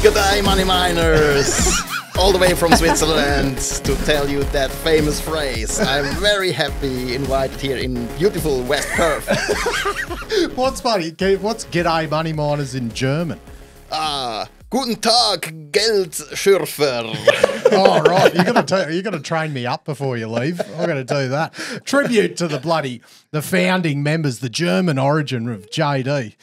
Good day, money miners! All the way from Switzerland to tell you that famous phrase. I'm very happy invited here in beautiful West Perth. What's funny? What's "G'day, money miners" in German? Guten Tag, Geldschürfer. Oh, right. You're gonna train me up before you leave. I'm gonna do that. Tribute to the founding members, the German origin of JD.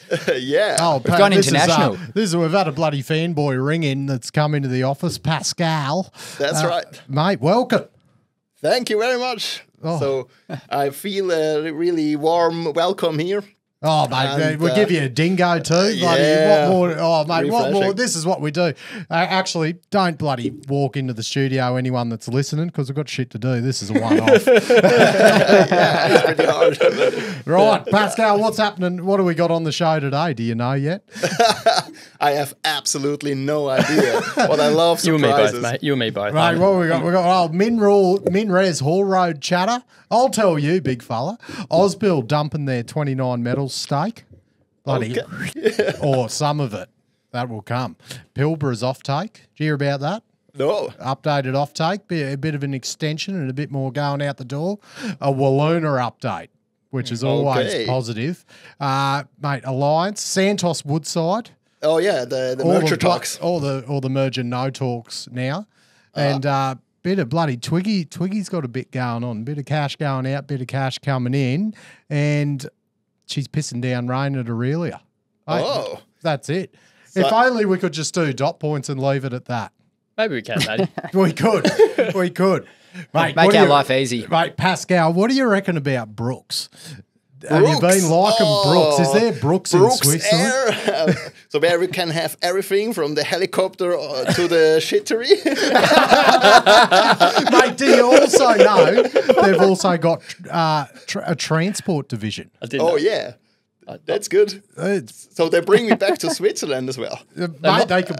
Yeah. Oh, We've gone international. We've had a bloody fanboy ring in that's come into the office, Pascal. That's right. Mate, welcome. Thank you very much. Oh. So I feel a really warm welcome here. Oh, mate, we'll give you a dingo too. Bloody, yeah. What more? Oh, mate, what more? Refreshing. This is what we do. Actually, don't bloody walk into the studio, anyone that's listening, because we've got shit to do. This is a one-off. Yeah, it's pretty hard. Right, Pascal, what's happening? What do we got on the show today? Do you know yet? I have absolutely no idea. But I love You and me surprises. both, mate. You and me both. Right, what we got? We got Minres Hall Road chatter. I'll tell you, big fella. Ausbill dumping their 29 metals stake. Bloody, or some of it. That will come. Pilbara's offtake. Did you hear about that? No. Updated offtake. A bit of an extension and a bit more going out the door. A Walloona update, which is always Okay. positive. Mate, Alliance, Santos Woodside. Oh yeah, the merger talks. All the merger no talks now. And bit of bloody Twiggy. Twiggy's got a bit going on. Bit of cash going out, bit of cash coming in. And she's pissing down rain at Aurelia. Oh. That's it. If only we could just do dot points and leave it at that. Maybe we can, mate. We could. We could. Mate, Make what do our you- life easy. Mate, Pascal, what do you reckon about Brooks? Have you Brooks? been liking Brooks? Is there Brooks in Switzerland? Air. So where we can have everything from the helicopter to the shittery. Mate, do you also know they've also got a transport division? I didn't Oh know. yeah, that's good. So they bring me back to Switzerland as well. Mate, they could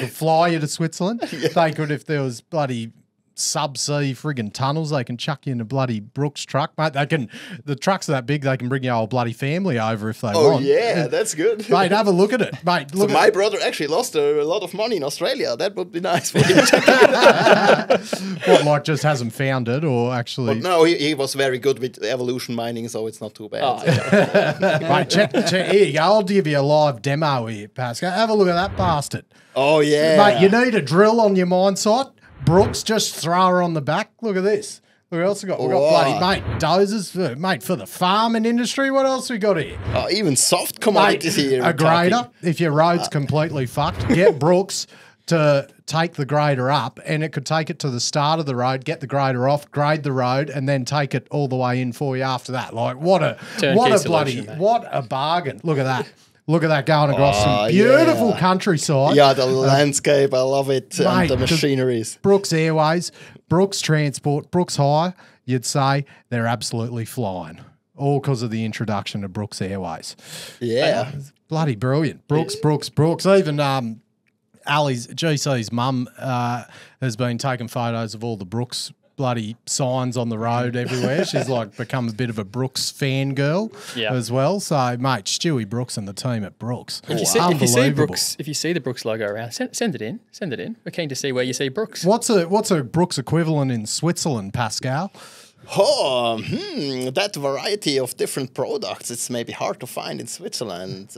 fly you to Switzerland. They could, if there was bloody subsea friggin' tunnels, they can chuck you in a bloody Brooks truck, mate. The trucks are that big, they can bring your whole bloody family over if they Oh want. yeah, that's good. Mate, have a look at it, mate. So Look my at brother actually lost a lot of money in Australia. That would be nice for him. what, like just hasn't found it, or actually. But no, he was very good with evolution mining, so it's not too bad. Oh, yeah. Mate, check. Here you go. I'll give you a live demo here, Pascal. Have a look at that bastard. Oh yeah, Mate, you need a drill on your mine site. Brooks, just throw her on the back. Look at this. Look what else we got. We've got Wow. bloody, mate, dozers, mate, for the farming industry. What else we got here? Even soft Mate, commodities here. a we're grader. talking. If your road's completely fucked, get Brooks to take the grader up, and it could take it to the start of the road, get the grader off, grade the road, and then take it all the way in for you after that. Like, what a Turnkey bloody, solution, mate. what a bargain. Look at that. Look at that going across Oh, some beautiful yeah. countryside. Yeah, the landscape, I love it, Mate, and the 'cause machineries. Brooks Airways, Brooks Transport, Brooks Hire, you'd say they're absolutely flying. All because of the introduction of Brooks Airways. Yeah. Bloody brilliant. Brooks. Even Ali's, GC's mum has been taking photos of all the Brooks bloody signs on the road everywhere. She's like become a bit of a Brooks fangirl Yeah. as well. So, mate, Stewie Brooks and the team at Brooks. If you see Unbelievable. Brooks, if you see the Brooks logo around, send it in. Send it in. We're keen to see where you see Brooks. What's a Brooks equivalent in Switzerland, Pascal? Oh, that variety of different products, it's maybe hard to find in Switzerland.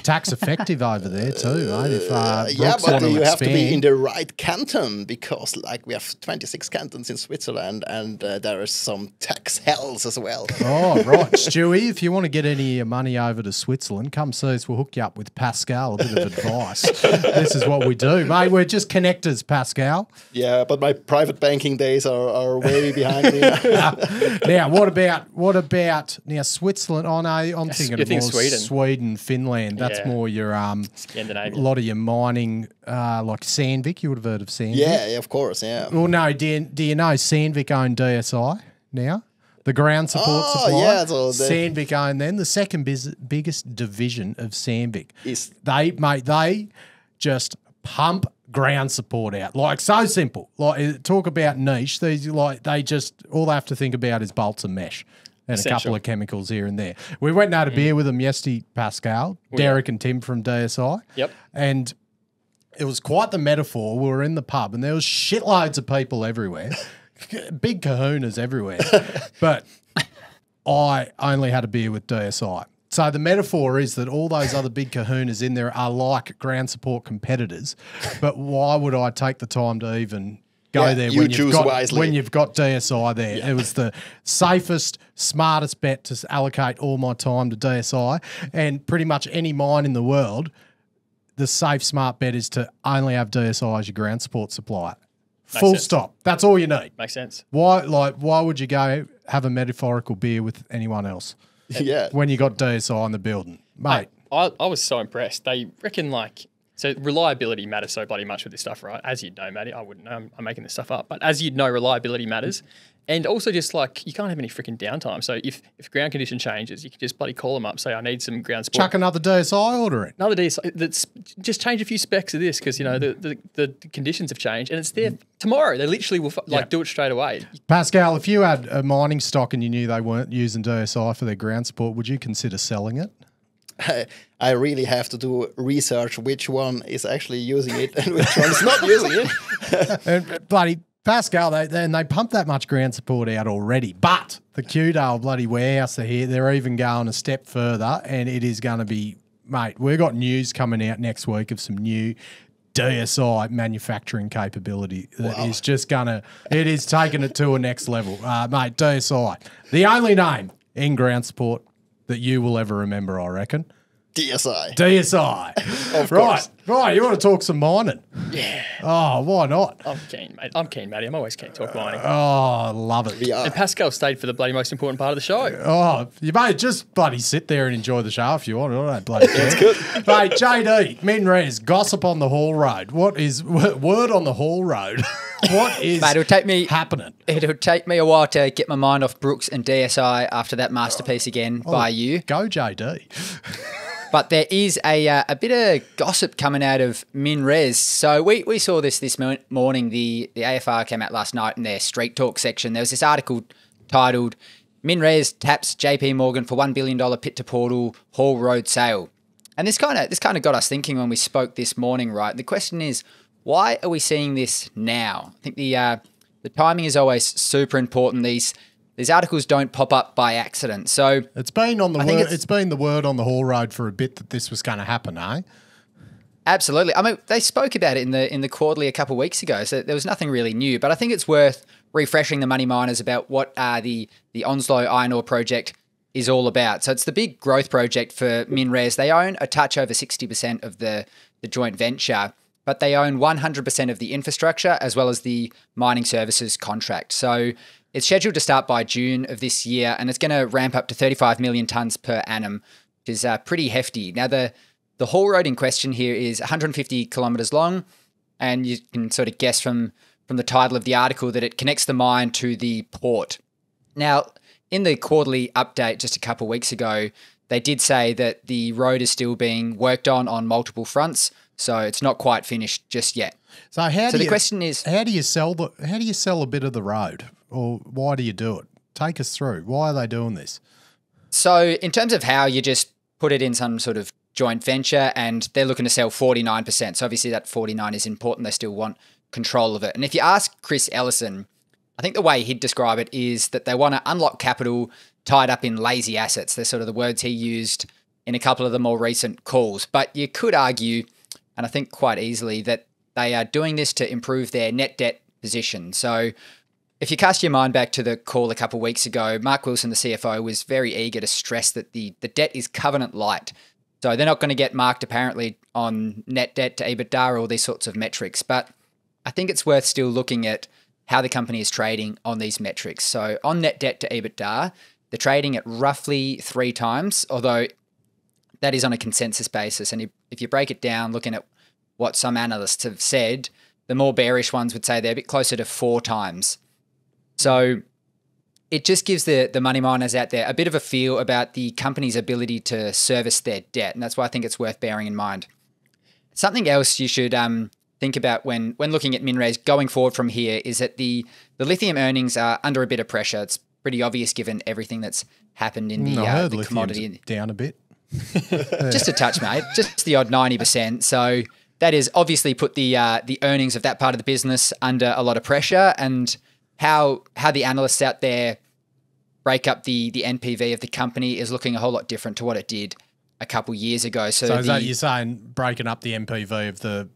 Tax effective over there too, mate. If Yeah, Brooks but want to you have to be in expand. the right canton because, like, we have 26 cantons in Switzerland, and there are some tax hells as well. Oh, right. Stewie, if you want to get any of your money over to Switzerland, come see us. We'll hook you up with Pascal, a bit of advice. This is what we do, mate. We're just connectors, Pascal. Yeah, but my private banking days are way behind me. Now, what about now Switzerland? Oh, no, I'm thinking you of think more Sweden. Sweden, Finland. That's Yeah. more your a Scandinavia. lot of your mining, like Sandvik. You would have heard of Sandvik. Yeah, of course, yeah. Well, no, do you know Sandvik own DSI now? The ground support Oh, supplier. yeah, so Sandvik own them. The second biggest division of Sandvik. Is- They just pump ground support out. Like, so simple. Like, talk about niche. They all they have to think about is bolts and mesh. And a couple Essential. of chemicals here and there. We went and had a beer with them yesterday, Pascal, Derek and Tim from DSI. Yep. And it was quite the metaphor. We were in the pub and there was shitloads of people everywhere, big kahunas everywhere. But I only had a beer with DSI. So the metaphor is that all those other big kahunas in there are like ground support competitors. But why would I take the time to even go there when you've got DSI there? Yeah. It was the safest, smartest bet to allocate all my time to DSI. And pretty much any mine in the world, the safe, smart bet is to only have DSI as your ground support supplier. Full stop. That's all you need. Makes sense. Why would you go have a metaphorical beer with anyone else? Yeah. When you got DSI in the building. Mate. I was so impressed. They reckon so reliability matters so bloody much with this stuff, right? As you'd know, Matty, I wouldn't know, I'm making this stuff up, but as you'd know, reliability matters. And also just you can't have any freaking downtime. So if ground condition changes, you can just bloody call them up, say, I need some ground support. Chuck another DSI order in. Another DSI, just change a few specs of this because, the conditions have changed and it's there tomorrow. They literally will do it straight away. Pascal, if you had a mining stock and you knew they weren't using DSI for their ground support, would you consider selling it? I really have to do research which one is actually using it and which one is not using it. And bloody Pascal, they pump that much ground support out already. But the Qdale bloody warehouse are here. They're even going a step further, and it is going to be, mate, we've got news coming out next week of some new DSI manufacturing capability that is just it is taking it to a next level. Mate, DSI, the only name in ground support that you will ever remember, I reckon. DSI. Of course. Right, you want to talk some mining? Yeah. Oh, why not? I'm keen, mate. I'm keen, Matty. I'm always keen to talk mining. Oh, love it. We are. And Pascal stayed for the bloody most important part of the show. Oh, you may just bloody sit there and enjoy the show if you want. I don't bloody care. That's good. Mate, JD, MinRes, gossip on the Hall Road. What is word on the Hall Road? What is happening? It'll take me a while to get my mind off Brooks and DSI after that masterpiece again by you. Go, JD. But there is a bit of gossip coming out of MinRes. So we saw this morning. The AFR came out last night in their Street Talk section. There was this article titled MinRes taps JP Morgan for $1 billion pit to portal Hall Road sale. And this kind of got us thinking when we spoke this morning, right? The question is, why are we seeing this now? I think the timing is always super important. These articles don't pop up by accident. So it's been it's been the word on the Hall Road for a bit that this was going to happen, eh? Absolutely. I mean, they spoke about it in the quarterly a couple of weeks ago, so there was nothing really new. But I think it's worth refreshing the money miners about what the Onslow Iron Ore project is all about. So it's the big growth project for MinRes. They own a touch over 60% of the joint venture, but they own 100% of the infrastructure as well as the mining services contract. So it's scheduled to start by June of this year, and it's going to ramp up to 35 million tonnes per annum, which is pretty hefty. Now, the haul road in question here is 150 kilometres long, and you can sort of guess from the title of the article that it connects the mine to the port. Now, in the quarterly update just a couple of weeks ago, they did say that the road is still being worked on multiple fronts, so it's not quite finished just yet. So the question is, how do you sell a bit of the road? Or why do you do it? Take us through. Why are they doing this? So in terms of how, you just put it in some sort of joint venture and they're looking to sell 49%. So obviously that 49 is important. They still want control of it. And if you ask Chris Ellison, I think the way he'd describe it is that they want to unlock capital tied up in lazy assets. They're sort of the words he used in a couple of the more recent calls. But you could argue, and I think quite easily, that they are doing this to improve their net debt position. So if you cast your mind back to the call a couple of weeks ago, Mark Wilson, the CFO, was very eager to stress that the debt is covenant light. So they're not going to get marked apparently on net debt to EBITDA or all these sorts of metrics. But I think it's worth still looking at how the company is trading on these metrics. So on net debt to EBITDA, they're trading at roughly 3 times, although that is on a consensus basis. And if you break it down, looking at what some analysts have said, the more bearish ones would say they're a bit closer to 4 times. So it just gives the money miners out there a bit of a feel about the company's ability to service their debt. And that's why I think it's worth bearing in mind. Something else you should think about when looking at MinRes going forward from here is that the lithium earnings are under a bit of pressure. It's pretty obvious given everything that's happened in the commodity. Down a bit. Just a touch, mate. Just the odd 90%. So that is obviously put the earnings of that part of the business under a lot of pressure, and how the analysts out there break up the NPV of the company is looking a whole lot different to what it did a couple years ago. So is that you're saying breaking up the NPV of the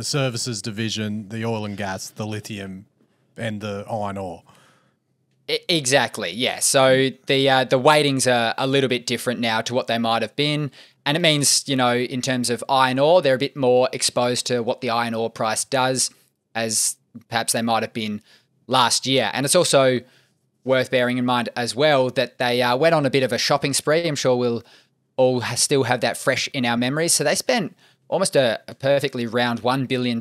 services division, the oil and gas, the lithium, and the iron ore? Exactly, yeah. So the weightings are a little bit different now to what they might have been. And it means, in terms of iron ore, they're a bit more exposed to what the iron ore price does, as perhaps they might have been last year. And it's also worth bearing in mind as well that they went on a bit of a shopping spree. I'm sure we'll all still have that fresh in our memories. So they spent almost a perfectly round $1 billion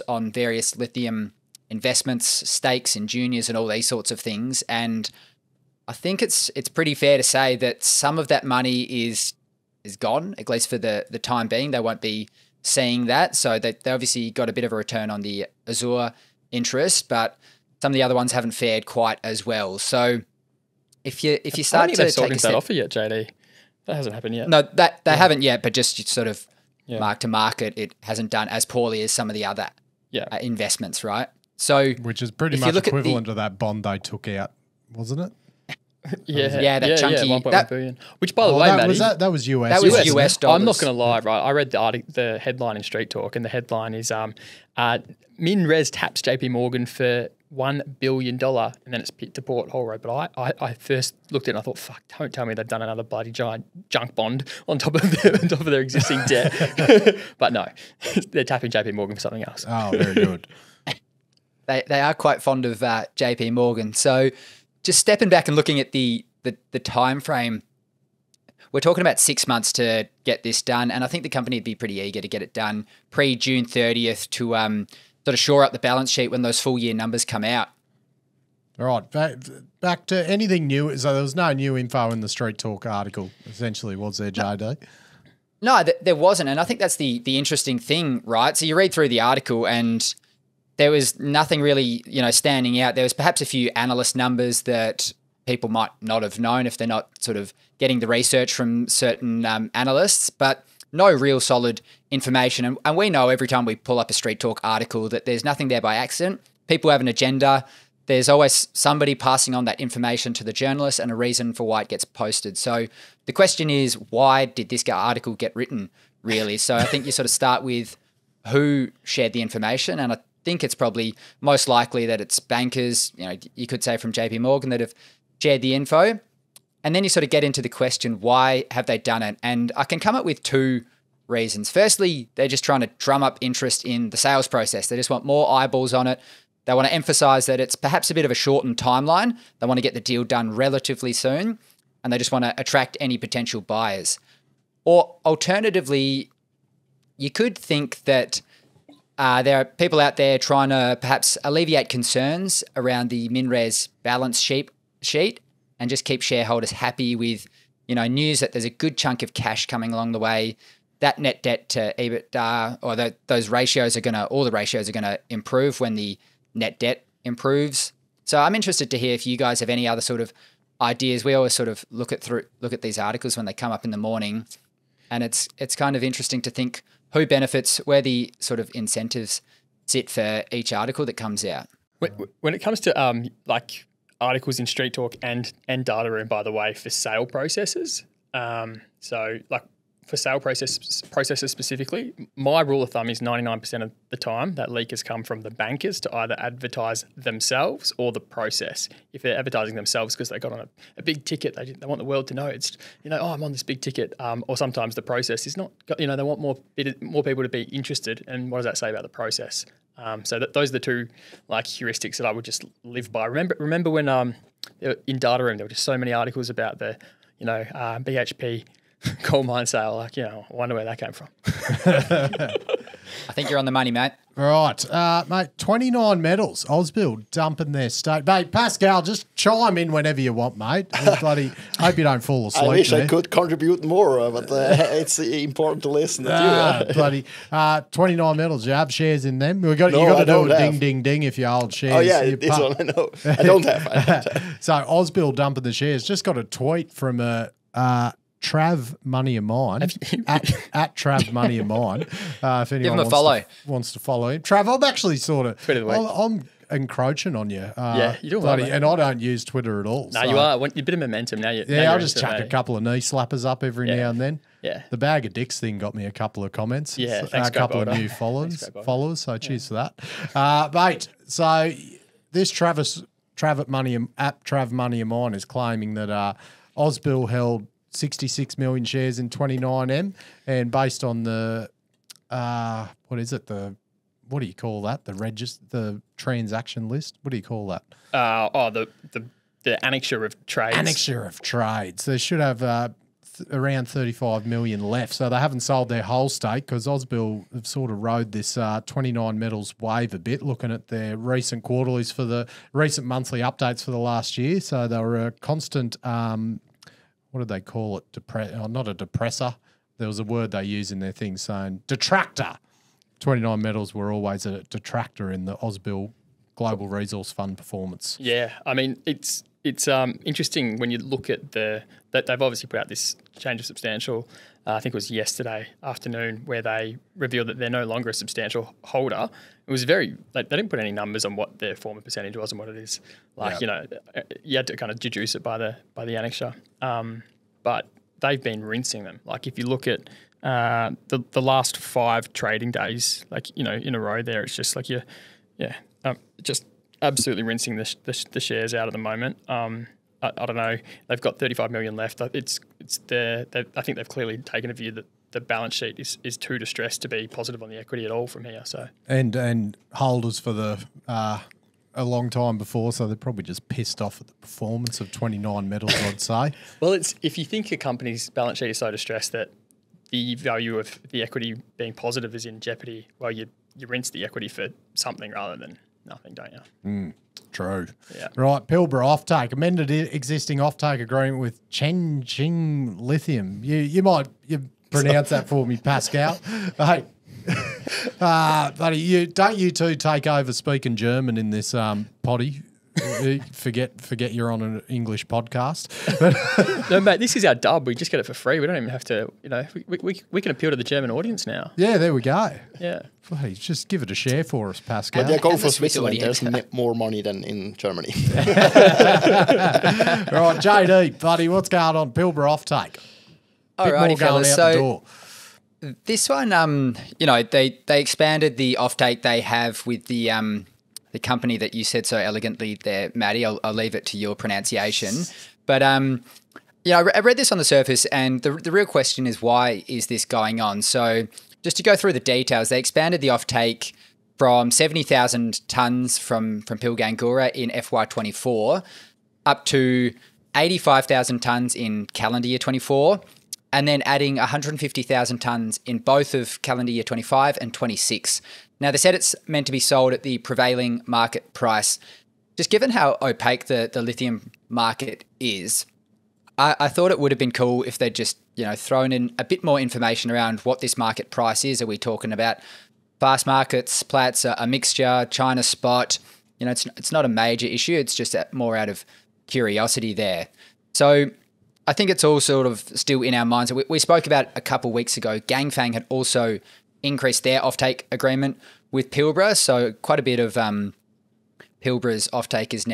on various lithium investments, stakes in juniors and all these sorts of things. And I think it's pretty fair to say that some of that money is gone, at least for the time being. They won't be seeing that. So they obviously got a bit of a return on the Azure interest, but some of the other ones haven't fared quite as well. So if you start to take take a step, that offer yet, JD. That hasn't happened yet. No, they haven't yet, but just sort of mark to market, it hasn't done as poorly as some of the other investments, right? So which is pretty much equivalent to that bond they took out, wasn't it? That chunky 1.1 billion. Which, by the way, Matty, that was US. That was US dollars. I'm not going to lie, right? I read the headline in Street Talk, and the headline is MinRes taps JP Morgan for $1 billion, and then it's to port Haul Road. But I first looked at it and I thought, fuck, don't tell me they've done another bloody giant junk bond on top of their existing debt. But no, they're tapping JP Morgan for something else. Oh, very good. They are quite fond of JP Morgan. So just stepping back and looking at the time frame, we're talking about 6 months to get this done, and I think the company would be pretty eager to get it done pre-June 30th to sort of shore up the balance sheet when those full year numbers come out. All right, back to anything new. So there was no new info in the Street Talk article, essentially, was there, JD? No, there wasn't, and I think that's the interesting thing, right? So you read through the article and there was nothing really, standing out. There was perhaps a few analyst numbers that people might not have known if they're not sort of getting the research from certain analysts, but no real solid information. And we know every time we pull up a Street Talk article that there's nothing there by accident. People have an agenda. There's always somebody passing on that information to the journalist and a reason for why it gets posted. So the question is, why did this article get written, really? So I think you sort of start with who shared the information, and I think it's probably most likely that it's bankers, you could say from JP Morgan, that have shared the info. And then you sort of get into the question, why have they done it? And I can come up with two reasons. Firstly, they're just trying to drum up interest in the sales process. They just want more eyeballs on it. They want to emphasize that it's perhaps a bit of a shortened timeline. They want to get the deal done relatively soon, and they just want to attract any potential buyers. Or alternatively, you could think that there are people out there trying to perhaps alleviate concerns around the MinRes balance sheet and just keep shareholders happy with, news that there's a good chunk of cash coming along the way. That net debt to EBITDA, or those ratios all the ratios are going to improve when the net debt improves. So I'm interested to hear if you guys have any other sort of ideas. We always sort of look at these articles when they come up in the morning, and it's kind of interesting to think who benefits, where the sort of incentives sit for each article that comes out. When it comes to articles in Street Talk and Data Room, by the way, for sale processes, for sale processes specifically, my rule of thumb is 99% of the time that leakers come from the bankers to either advertise themselves or the process. If they're advertising themselves because they got on a big ticket, they want the world to know it's, I'm on this big ticket. Or sometimes the process is not, they want more people to be interested. And what does that say about the process? So those are the two heuristics that I would just live by. Remember when in Data Room there were just so many articles about the BHP coal mine sale. I wonder where that came from. I think you're on the money, mate. Right, mate, 29 medals. Ausbil dumping their stake. Mate, Pascal, just chime in whenever you want, mate. Bloody, hope you don't fall asleep. I wish there. I could contribute more, but it's important to listen to you. Bloody 29 medals. You have shares in them? You got to do a ding, ding, ding if you hold shares. Oh, yeah, this one I know. I don't have. So Ausbil dumping the shares. Just got a tweet from Trav Money of Mine at Trav Money of Mine. If anyone him a follow. Wants to follow him, Trav, I'm actually sort of Twitter of the week. I'm encroaching on you. Yeah, you're doing well, bloody, mate. and I don't use Twitter at all. No, so- you are. Want a bit of momentum now. Yeah, I'll just chuck a couple of knee slappers up every Yeah. now and then. Yeah. The bag of dicks thing got me a couple of comments. Yeah, So- thanks, a couple of Greg new Bolder. Thanks, Greg Bolder. followers. So cheers for that, mate. So this Trav Money of Mine is claiming that Ausbil held 66 million shares in 29M, and based on the what is it? What do you call that? The transaction list. What do you call that? The annexure of trades. Annexure of trades. They should have around 35 million left. So they haven't sold their whole stake because Ausbil have sort of rode this 29 metals wave a bit, looking at their recent quarterlies for the recent monthly updates for the last year. So they were a constant, what did they call it? Not a depressor. There was a word they use in their thing saying detractor. 29 metals were always a detractor in the Ausbil Global Resource Fund performance. Yeah, I mean it's interesting when you look at that they've obviously put out this change of substantial. I think it was yesterday afternoon where they revealed that they're no longer a substantial holder. It was they didn't put any numbers on what their former percentage was and what it is. Like you had to kind of deduce it by the annexure. But they've been rinsing them. Like if you look at the last 5 trading days, in a row, there it's just like just absolutely rinsing the shares out at the moment. I don't know. They've got 35 million left. I think they've clearly taken a view that the balance sheet is too distressed to be positive on the equity at all from here. So and holders for a long time before, so they're probably just pissed off at the performance of 29 metals, I'd say. Well, it's if you think a company's balance sheet is so distressed that the value of the equity being positive is in jeopardy, well, you rinse the equity for something rather than nothing, don't you? True. Yeah. Right, Pilbara offtake. Amended existing offtake agreement with Chengqing Lithium. You might pronounce that for me, Pascal. Hey, buddy, don't you two take over speaking German in this potty? Forget you're on an English podcast. No, mate, this is our dub. We just get it for free. We don't even have to, we can appeal to the German audience now. Yeah, there we go. Yeah. Bloody, just give it a share for us, Pascal. Yeah, go And for the Swiss Switzerland. There's audience. more money than in Germany. Right, JD, buddy, what's going on? Pilbara offtake. All Bit righty, more going fellas. out the So door. this one, they expanded the offtake they have with the company that you said so elegantly there, Maddie. I'll leave it to your pronunciation. But I read this on the surface, and the real question is, why is this going on? So just to go through the details, they expanded the offtake from 70,000 tonnes from Pilgangoora in FY24 up to 85,000 tonnes in calendar year 24, and then adding 150,000 tonnes in both of calendar year 25 and 26. Now, they said it's meant to be sold at the prevailing market price. Just given how opaque the lithium market is, I thought it would have been cool if they'd just, thrown in a bit more information around what this market price is. Are we talking about fast markets, Platts, a mixture, China spot? It's not a major issue. It's just more out of curiosity there. So I think it's all sort of still in our minds. We spoke about a couple of weeks ago, Ganfeng had also increased their offtake agreement with Pilbara. So quite a bit of Pilbara's offtake is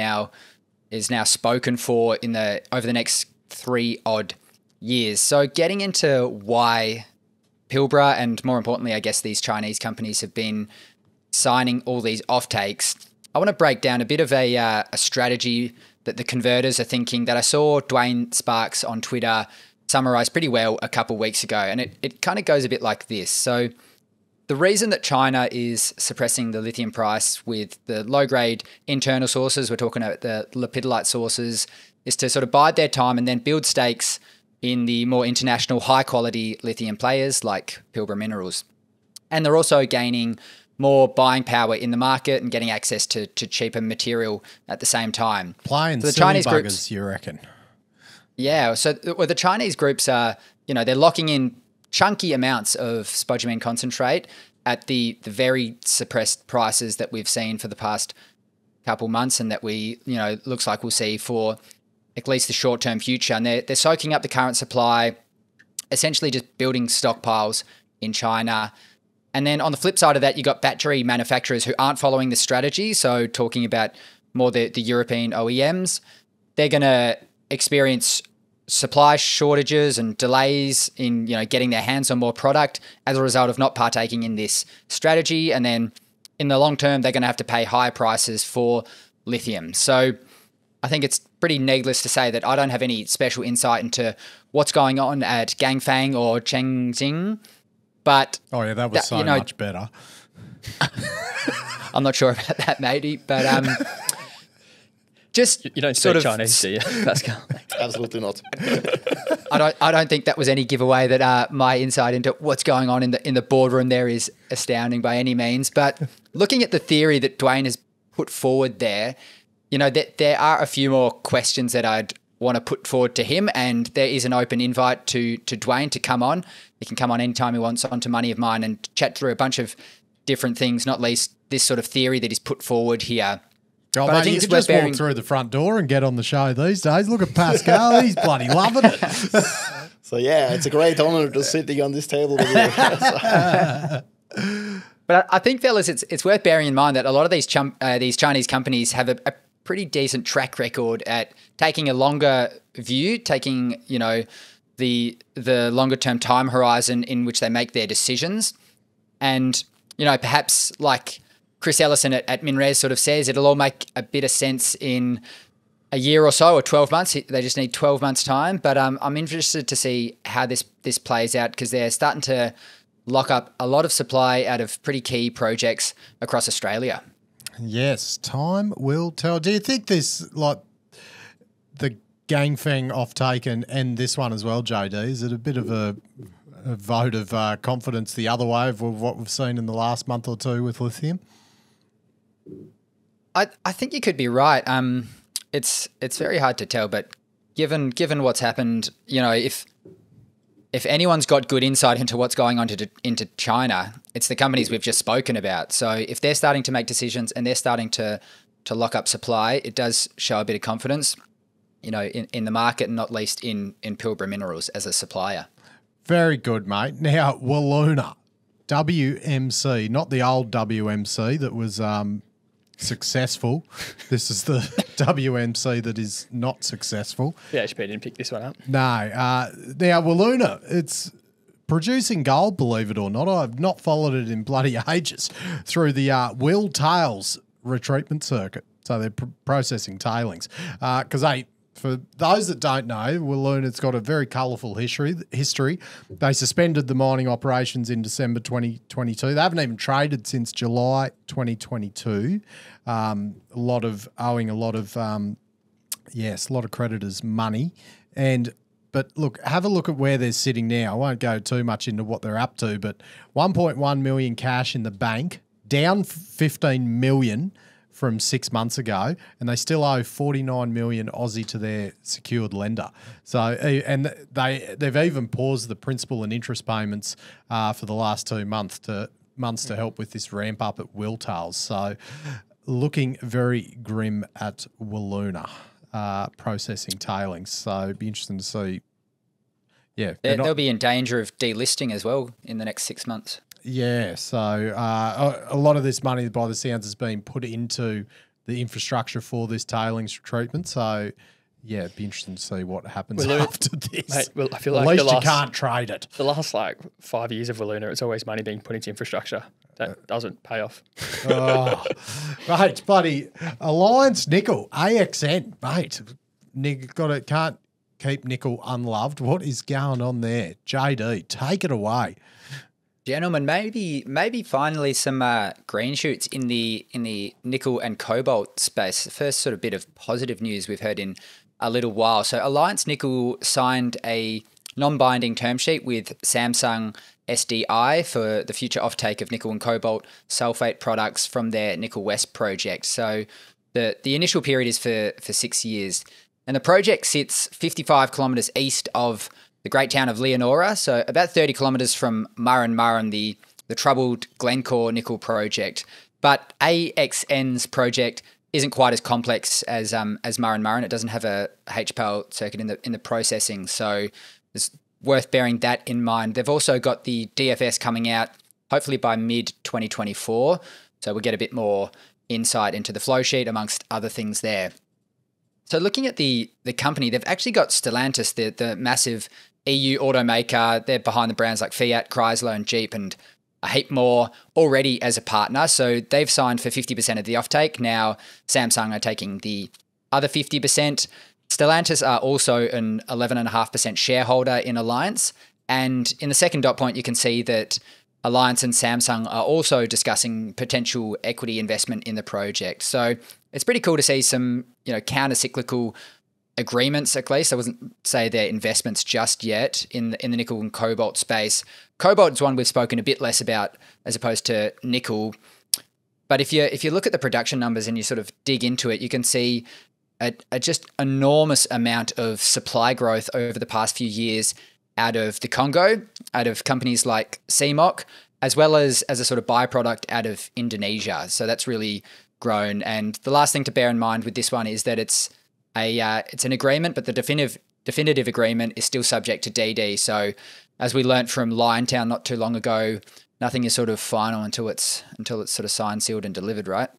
now spoken for over the next 3 odd years. So getting into why Pilbara and more importantly, I guess these Chinese companies have been signing all these offtakes, I want to break down a bit of a strategy that the converters are thinking that I saw Dwayne Sparks on Twitter summarize pretty well a couple of weeks ago. And it kind of goes a bit like this. So the reason that China is suppressing the lithium price with the low-grade internal sources, we're talking about the lepidolite sources, is to sort of bide their time and then build stakes in the more international high-quality lithium players like Pilbara Minerals. And they're also gaining more buying power in the market and getting access to cheaper material at the same time. Playing So the silly Chinese buggers, groups, you reckon? yeah. So the Chinese groups are, they're locking in chunky amounts of spodumene concentrate at the very suppressed prices that we've seen for the past couple months and that we, looks like we'll see for at least the short-term future. And they're soaking up the current supply, essentially just building stockpiles in China. And then on the flip side of that, you got battery manufacturers who aren't following this strategy. So talking about more the European OEMs, they're going to experience supply shortages and delays in getting their hands on more product as a result of not partaking in this strategy. And then in the long term, they're going to have to pay higher prices for lithium. So I think it's pretty needless to say that I don't have any special insight into what's going on at Ganfeng or Chengxing. But oh yeah, that was so much better. I'm not sure about that, matey. But just you don't sort speak Chinese, do you, Pascal? Absolutely not. I don't think that was any giveaway that my insight into what's going on in the boardroom there is astounding by any means. But looking at the theory that Dwayne has put forward there, there are a few more questions that I'd want to put forward to him, and there is an open invite to Dwayne to come on. He can come on anytime he wants onto Money of Mine and chat through a bunch of different things, not least this sort of theory that he's put forward here. Oh, but mate, I think you it's can just worth walk bearing- through the front door and get on the show these days. Look at Pascal. He's bloody loving it. So yeah, it's a great honor to sitting on this table with you. But I think, fellas, it's worth bearing in mind that a lot of these Chinese companies have a pretty decent track record at taking a longer view, taking the longer term time horizon in which they make their decisions, and perhaps like Chris Ellison at MinRes sort of says, it'll all make a bit of sense in a year or so, or 12 months. They just need 12 months time. But I'm interested to see how this plays out, because they're starting to lock up a lot of supply out of pretty key projects across Australia. Yes, time will tell. Do you think this, like the Ganfeng offtake and this one as well, JD, is it a bit of a vote of confidence the other way of what we've seen in the last month or two with lithium? I think you could be right. It's very hard to tell, but given what's happened, if anyone's got good insight into what's going on into China, it's the companies we've just spoken about. So if they're starting to make decisions and they're starting to lock up supply, it does show a bit of confidence, in the market, and not least in Pilbara Minerals as a supplier. Very good, mate. Now, Wiluna, WMC, not the old WMC that was successful. This is the WMC that is not successful. BHP didn't pick this one up. No. Now, Wiluna, it's producing gold, believe it or not. I've not followed it in bloody ages through the Will Tails retreatment circuit. So they're processing tailings. Because for those that don't know, Wiluna's got a very colourful history. They suspended the mining operations in December 2022. They haven't even traded since July 2022. Owing a lot of creditors money. But look, have a look at where they're sitting now. I won't go too much into what they're up to, but 1.1 million cash in the bank, down 15 million from 6 months ago, and they still owe 49 million Aussie to their secured lender. So, and they've even paused the principal and interest payments for the last 2 months to help with this ramp up at Wiltails. So, looking very grim at Wiluna processing tailings. So, it'd be interesting to see. Yeah, they'll be in danger of delisting as well in the next 6 months. Yeah, so a lot of this money, by the sounds, has been put into the infrastructure for this tailings treatment. So, yeah, it'd be interesting to see what happens after this. Mate, well, I feel At like least you can't trade it. The last 5 years of Wiluna, it's always money being put into infrastructure that doesn't pay off. Oh, mate, buddy, Alliance Nickel, AXN, mate, can't keep nickel unloved. What is going on there? JD, take it away. Gentlemen, maybe finally some green shoots in the nickel and cobalt space. The first sort of bit of positive news we've heard in a little while. So Alliance Nickel signed a non-binding term sheet with Samsung SDI for the future offtake of nickel and cobalt sulfate products from their Nickel West project. So the initial period is for 6 years, and the project sits 55 kilometres east of the great town of Leonora, so about 30 kilometres from Murrin, the troubled Glencore nickel project. But AXN's project isn't quite as complex as Murrin. It doesn't have a HPAL circuit in the processing, so there's worth bearing that in mind. They've also got the DFS coming out hopefully by mid-2024, so we'll get a bit more insight into the flow sheet amongst other things there. So looking at the company, they've actually got Stellantis, the massive EU automaker. They're behind the brands like Fiat, Chrysler and Jeep and a heap more already as a partner. So they've signed for 50% of the offtake. Now Samsung are taking the other 50%. Stellantis are also an 11.5% shareholder in Alliance. And in the second dot point, you can see that Alliance and Samsung are also discussing potential equity investment in the project. So it's pretty cool to see some, counter-cyclical agreements, at least. I wouldn't say they're investments just yet in the nickel and cobalt space. Cobalt is one we've spoken a bit less about as opposed to nickel. But if you look at the production numbers and you sort of dig into it, you can see a just enormous amount of supply growth over the past few years out of the Congo, out of companies like CMOC, as well as a sort of byproduct out of Indonesia. So that's really grown. And the last thing to bear in mind with this one is that it's an agreement, but the definitive agreement is still subject to DD. So as we learnt from Liontown not too long ago, nothing is sort of final until it's sort of signed, sealed and delivered, right?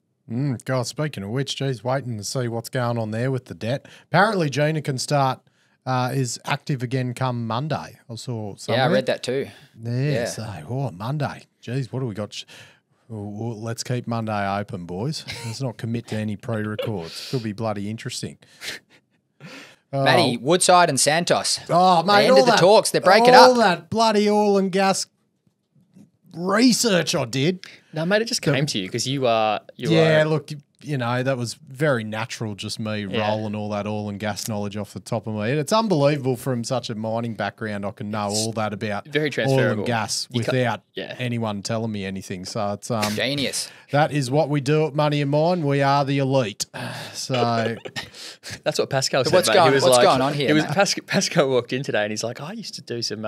God, speaking of which, geez, waiting to see what's going on there with the debt. Apparently Gina can start is active again come Monday. I saw somewhere. Yeah, I read that too. Yeah. So, Monday. Geez, what do we got? Well, let's keep Monday open, boys. Let's not commit to any pre-records. Could be bloody interesting. Matty, Woodside and Santos. Oh, mate, they ended the talks. They're breaking up. All that bloody oil and gas research I did. No, mate, it just came to you because you are. Look, that was very natural, just me rolling all that oil and gas knowledge off the top of my head. It's unbelievable from such a mining background I can know all that about very oil transferable. and gas without anyone telling me anything. So it's genius. That is what we do at Money and Mine. We are the elite. So that's what Pascal said. What's going on here? Pascal walked in today and he's like, I used to do some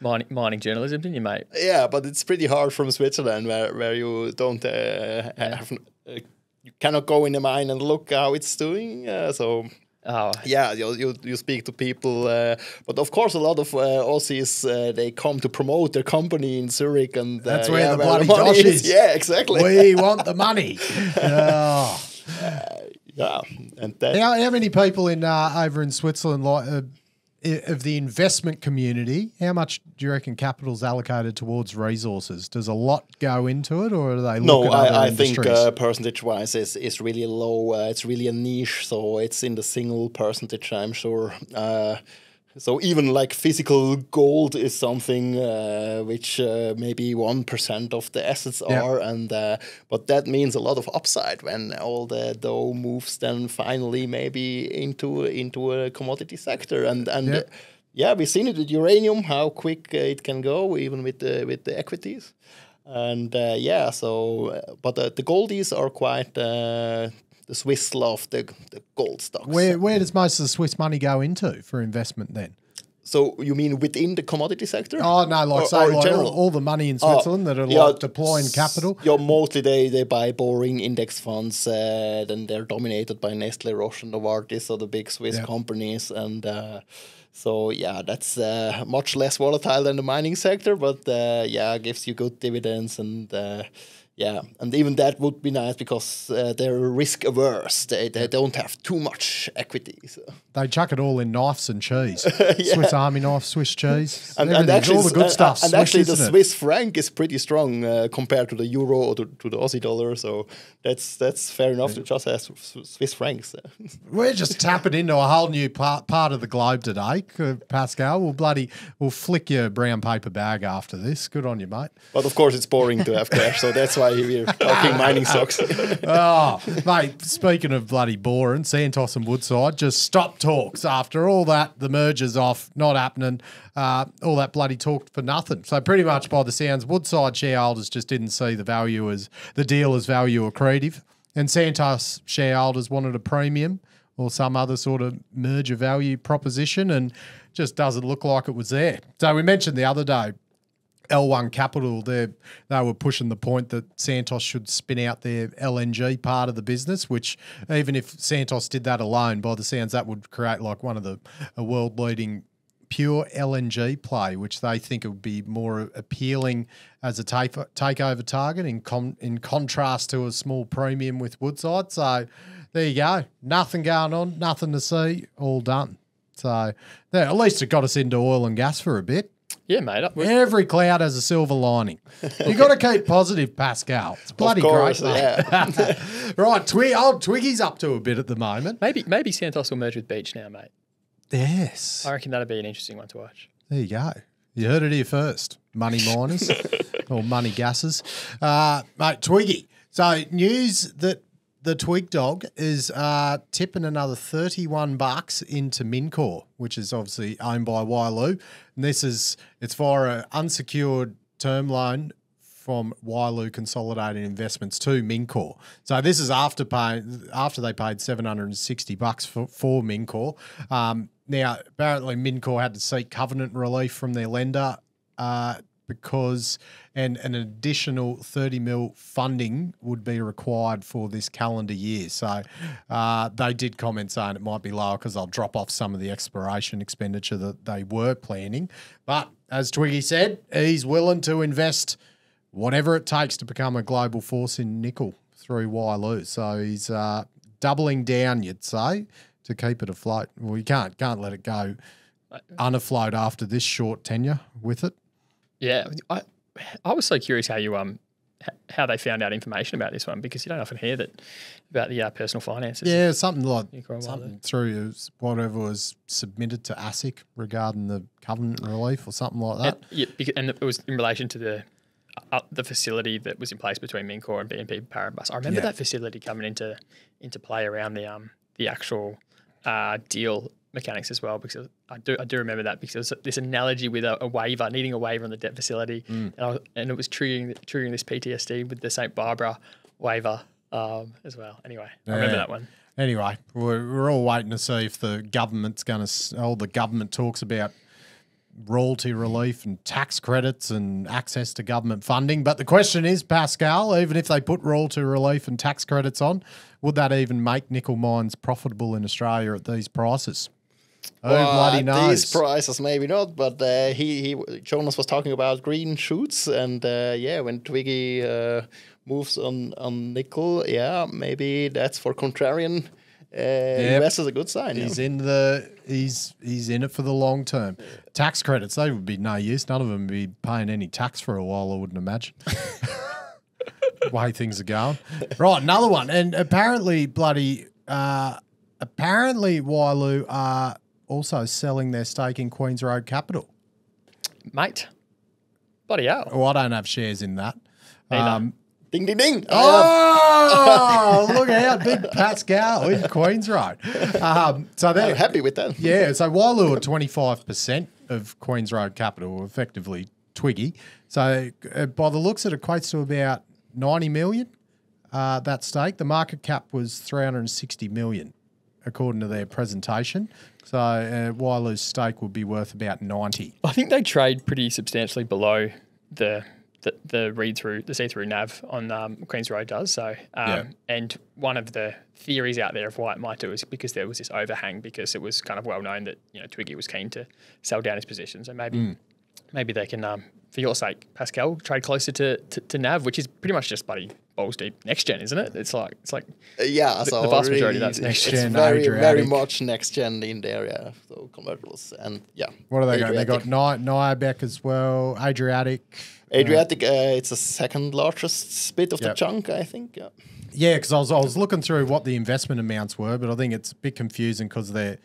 mining journalism, didn't you, mate? Yeah, but it's pretty hard from Switzerland where you don't have... you cannot go in the mine and look how it's doing. You speak to people. But of course, a lot of Aussies, they come to promote their company in Zurich. And that's where the bloody dosh is. Yeah, exactly. We want the money. And that, how many people over in Switzerland of the investment community, how much do you reckon capital's allocated towards resources? Does a lot go into it, or do they look at other industries? I think percentage-wise is really low. It's really a niche, so it's in the single percentage, I'm sure. So even like physical gold is something which maybe 1% of the assets are, and but that means a lot of upside when all the dough moves then finally maybe into a commodity sector, and we've seen it with uranium how quick it can go even with the equities, and but the goldies are quite. The Swiss love the gold stocks. Where does most of the Swiss money go into for investment then? So you mean within the commodity sector? Oh, no, all the money in Switzerland that are deploying capital? Yeah, mostly they buy boring index funds, then they're dominated by Nestle, Roche and Novartis, so the big Swiss companies. And that's much less volatile than the mining sector, but gives you good dividends and... and even that would be nice because they're risk averse. They don't have too much equity. So. They chuck it all in knives and cheese. Yeah. Swiss Army knife, Swiss cheese, and actually, all the good stuff. And Swiss, actually, the isn't Swiss franc is pretty strong compared to the euro or to the Aussie dollar. So that's fair enough to just have Swiss francs. We're just tapping into a whole new part of the globe today, Pascal. We'll flick your brown paper bag after this. Good on you, mate. But of course, it's boring to have cash, so that's why we're talking mining stocks. Oh, mate, speaking of bloody boring, Santos and Woodside just stopped talks after all that. The merger's off, not happening. All that bloody talk for nothing. So pretty much by the sounds, Woodside shareholders just didn't see the deal as value accretive. And Santos shareholders wanted a premium or some other sort of merger value proposition, and just doesn't look like it was there. So we mentioned the other day, L1 Capital, they were pushing the point that Santos should spin out their LNG part of the business, which even if Santos did that alone, by the sounds, that would create like one of the world-leading pure LNG play, which they think would be more appealing as a takeover target in contrast to a small premium with Woodside. So there you go. Nothing going on, nothing to see, all done. So at least it got us into oil and gas for a bit. Yeah, mate. Every cloud has a silver lining. You got to keep positive, Pascal. It's bloody great, mate. Yeah. Right, old Twiggy's up to a bit at the moment. Maybe Santos will merge with Beach now, mate. Yes. I reckon that'd be an interesting one to watch. There you go. You heard it here first. Money miners or money gases. Mate, Twiggy. So news that the Twig Dog is tipping another $31 into Mincor, which is obviously owned by Wyloo. And it's for an unsecured term loan from Wyloo Consolidated Investments to Mincor. So this is after they paid $760 for Mincor. Now, apparently Mincor had to seek covenant relief from their lender because an additional 30 mil funding would be required for this calendar year. So they did comment saying it might be lower because they'll drop off some of the exploration expenditure that they were planning. But as Twiggy said, he's willing to invest whatever it takes to become a global force in nickel through Wyloo. So he's doubling down, you'd say, to keep it afloat. Well, you can't let it go unafloat after this short tenure with it. Yeah, I was so curious how they found out information about this one, because you don't often hear that about the personal finances. Yeah, something through whatever was submitted to ASIC regarding the covenant relief or something like that. And it was in relation to the facility that was in place between Mincor and BNP Paribas. I remember that facility coming into play around the actual deal mechanics as well, because I do remember that, because this analogy with a waiver, needing a waiver on the debt facility, and it was triggering this PTSD with the St. Barbara waiver as well. Anyway, I remember that one. Anyway, we're all waiting to see if the government's going to. All the government talks about royalty relief and tax credits and access to government funding. But the question is, Pascal, even if they put royalty relief and tax credits on, would that even make nickel mines profitable in Australia at these prices? Who bloody knows? These prices maybe not, but Jonas was talking about green shoots, and when Twiggy moves on nickel, maybe that's for contrarian investors a good sign. He's in it for the long term. Tax credits, they would be no use. None of them would be paying any tax for a while, I wouldn't imagine. The way things are going. Right, another one. And apparently Wyloo are also selling their stake in Queen's Road Capital. Mate, bloody hell. Well, I don't have shares in that. Ding, ding, ding. Oh, look out, big Pascal in Queen's Road. So they're happy with that. Yeah, so Wyloo are 25% of Queen's Road Capital, effectively Twiggy. So by the looks, it equates to about 90 million, that stake. The market cap was 360 million, according to their presentation. So Wyloo's stake would be worth about 90. I think they trade pretty substantially below the read-through, the see-through NAV on Queen's Road does. So, and one of the theories out there of why it might do is because there was this overhang, because it was kind of well known that Twiggy was keen to sell down his position. So maybe they can, for your sake, Pascal, trade closer to NAV, which is pretty much just bloody balls deep next gen, isn't it? It's like so the vast majority of that's next gen. It's very much next gen in the area. So convertibles and What are they got? They got Niabec as well, Adriatic. It's the second largest bit of the chunk, I think. Yeah, because I was looking through what the investment amounts were, but I think it's a bit confusing because they're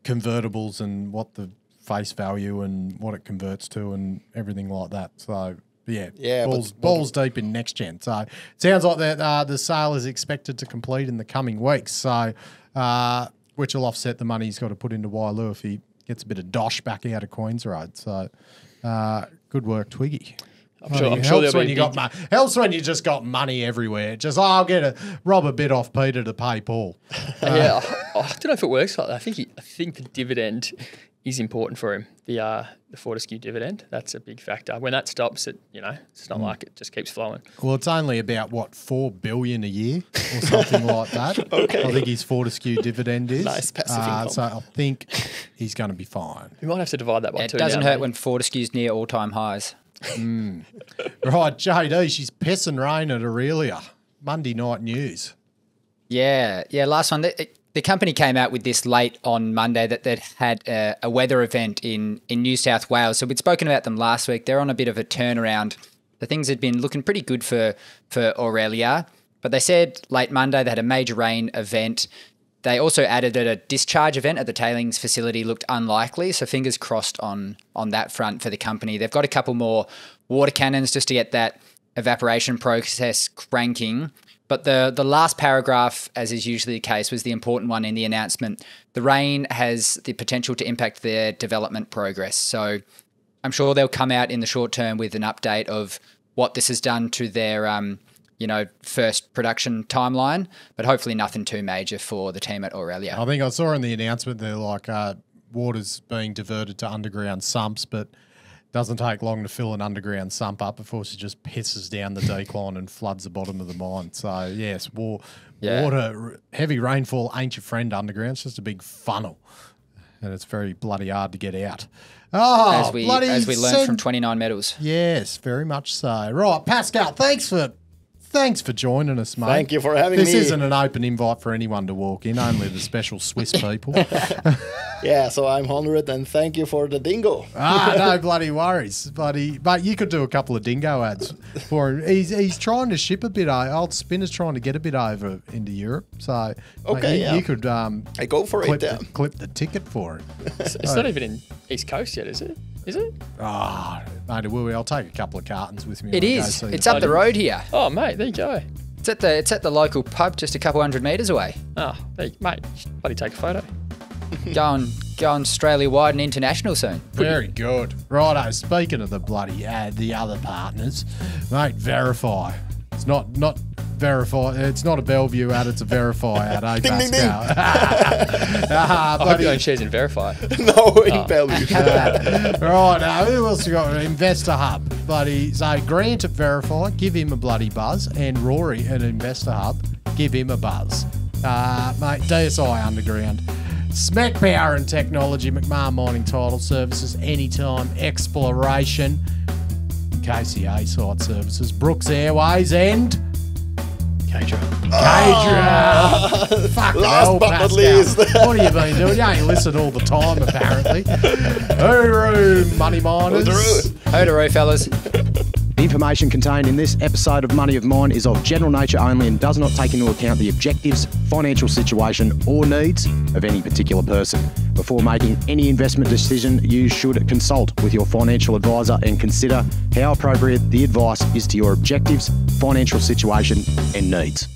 convertibles and what the face value and what it converts to and everything like that. So balls deep in next gen. So it sounds like that the sale is expected to complete in the coming weeks. So which will offset the money he's got to put into Wyloo if he gets a bit of dosh back out of Queen's Road. So good work, Twiggy. I'm sure helps when you got money. Helps when you just got money everywhere. Just I'll rob a bit off Peter to pay Paul. I don't know if it works like that. I think the dividend is important for him. The Fortescue dividend, that's a big factor. When that stops, it's not like it just keeps flowing. Well, it's only about, what, $4 billion a year or something like that. Okay. I think his Fortescue dividend is. Nice passive income. So I think he's going to be fine. We might have to divide that by It two. doesn't now, hurt mate. when Fortescue's near all-time highs. Right, JD, she's pissing rain at Aurelia. Monday night news. Yeah. Last one. The company came out with this late on Monday that they'd had a weather event in New South Wales. So we'd spoken about them last week. They're on a bit of a turnaround. The things had been looking pretty good for Aurelia. But they said late Monday they had a major rain event. They also added that a discharge event at the tailings facility looked unlikely. So fingers crossed on that front for the company. They've got a couple more water cannons just to get that evaporation process cranking. But the last paragraph, as is usually the case, was the important one in the announcement. The rain has the potential to impact their development progress. So I'm sure they'll come out in the short term with an update of what this has done to their first production timeline, but hopefully nothing too major for the team at Aurelia. I think I saw in the announcement they're like water's being diverted to underground sumps, but doesn't take long to fill an underground sump up before she just pisses down the decline and floods the bottom of the mine. So, yes, water, heavy rainfall ain't your friend underground. It's just a big funnel, and it's very bloody hard to get out. Oh, As we learned from 29 Metals. Yes, very much so. Right, Pascal, thanks for joining us, mate. Thank you for having me. This isn't an open invite for anyone to walk in, only the special Swiss people. Yeah, so I'm 100, and thank you for the dingo. No bloody worries, buddy. But you could do a couple of dingo ads for him. He's trying to ship a bit. Old Spinner's trying to get a bit over into Europe. So Okay, you could I go for clip, it. clip the ticket for him. It's not even in East Coast yet, is it? Is it? Mate, it will be. I'll take a couple of cartons with me. It when I go is. see It's you. up the road here. Oh, mate, there you go. It's at the local pub just a couple hundred metres away. Oh, mate, bloody take a photo. Going Australia-wide and international soon. Very good. Righto, speaking of the bloody the other partners, mate, Verify. It's not Verify. It's not a Bellevue ad, it's a Verify ad, eh, Ding, ding, ding. Pascal? I hope Bloody- you own shares in Verify. No, in Bellevue. Right, who else we got? Investor Hub. Bloody, so Grant at Verify, give him a bloody buzz, and Rory at Investor Hub, give him a buzz. Mate, DSI Underground. Smack Power and Technology, McMahon Mining Title Services, Anytime Exploration, KCA Site Services, Brooks Airways, and Cadra. Fuck Last but not least. What have you been doing? You ain't listen all the time, apparently. Hooroo, money miners. Hooroo, fellas. The information contained in this episode of Money of Mine is of general nature only and does not take into account the objectives, financial situation or needs of any particular person. Before making any investment decision, you should consult with your financial advisor and consider how appropriate the advice is to your objectives, financial situation and needs.